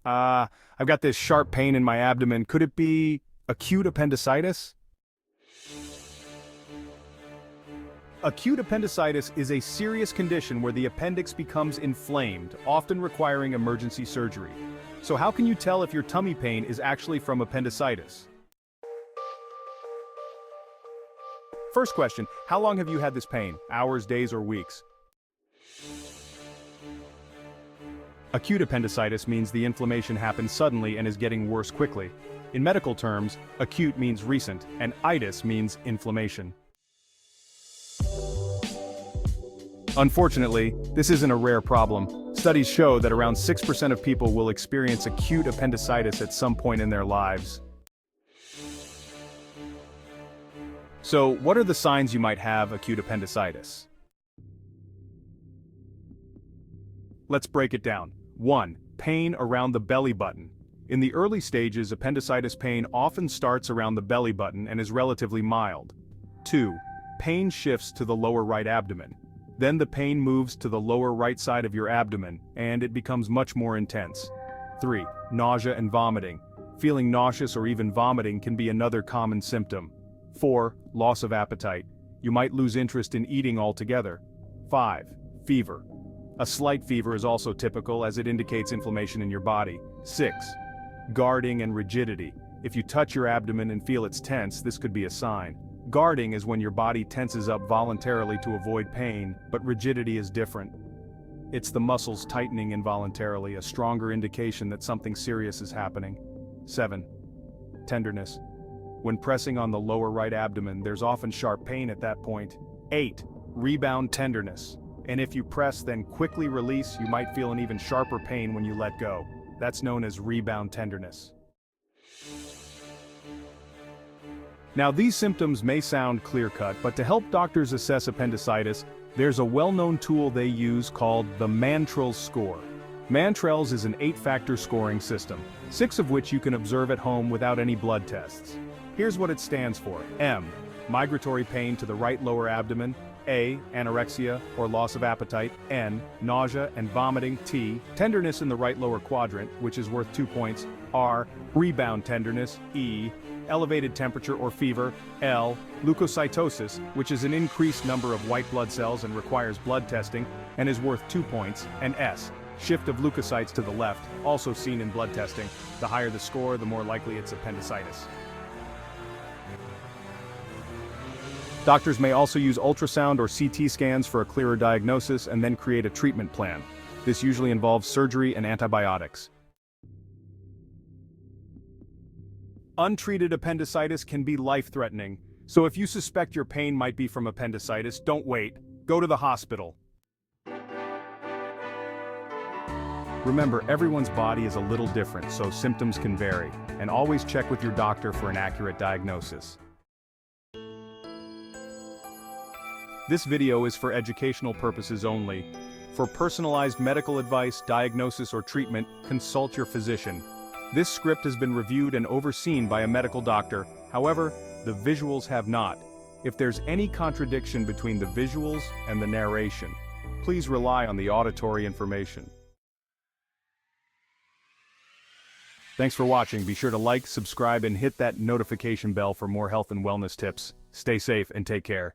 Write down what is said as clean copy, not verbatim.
I've got this sharp pain in my abdomen. Could it be acute appendicitis? Acute appendicitis is a serious condition where the appendix becomes inflamed, often requiring emergency surgery. So how can you tell if your tummy pain is actually from appendicitis? First question, how long have you had this pain? Hours, days, or weeks? Acute appendicitis means the inflammation happens suddenly and is getting worse quickly. In medical terms, acute means recent, and itis means inflammation. Unfortunately, this isn't a rare problem. Studies show that around 6% of people will experience acute appendicitis at some point in their lives. So, what are the signs you might have acute appendicitis? Let's break it down. 1. Pain around the belly button. In the early stages, appendicitis pain often starts around the belly button and is relatively mild. 2. Pain shifts to the lower right abdomen. Then the pain moves to the lower right side of your abdomen, and it becomes much more intense. 3. Nausea and vomiting. Feeling nauseous or even vomiting can be another common symptom. 4. Loss of appetite. You might lose interest in eating altogether. 5. Fever. A slight fever is also typical as it indicates inflammation in your body. 6. Guarding and rigidity. If you touch your abdomen and feel it's tense, this could be a sign. Guarding is when your body tenses up voluntarily to avoid pain, but rigidity is different. It's the muscles tightening involuntarily, a stronger indication that something serious is happening. 7. Tenderness. When pressing on the lower right abdomen, there's often sharp pain at that point. 8. Rebound tenderness. And if you press then quickly release, you might feel an even sharper pain when you let go. That's known as rebound tenderness. Now these symptoms may sound clear-cut, but to help doctors assess appendicitis, there's a well-known tool they use called the Mantrels score. Mantrels is an 8-factor scoring system, 6 of which you can observe at home without any blood tests. Here's what it stands for. M. Migratory pain to the right lower abdomen. A. Anorexia or loss of appetite. N. Nausea and vomiting. T. Tenderness in the right lower quadrant, which is worth 2 points. R. Rebound tenderness. E. Elevated temperature or fever. L. Leukocytosis, which is an increased number of white blood cells and requires blood testing, and is worth 2 points. And S. Shift of leukocytes to the left, also seen in blood testing. The higher the score, the more likely it's appendicitis. Doctors may also use ultrasound or CT scans for a clearer diagnosis and then create a treatment plan. This usually involves surgery and antibiotics. Untreated appendicitis can be life-threatening, so if you suspect your pain might be from appendicitis, don't wait. Go to the hospital. Remember, everyone's body is a little different, so symptoms can vary, and always check with your doctor for an accurate diagnosis. This video is for educational purposes only. For personalized medical advice, diagnosis, or treatment, consult your physician. This script has been reviewed and overseen by a medical doctor, however, the visuals have not. If there's any contradiction between the visuals and the narration, please rely on the auditory information. Thanks for watching. Be sure to like, subscribe, and hit that notification bell for more health and wellness tips. Stay safe and take care.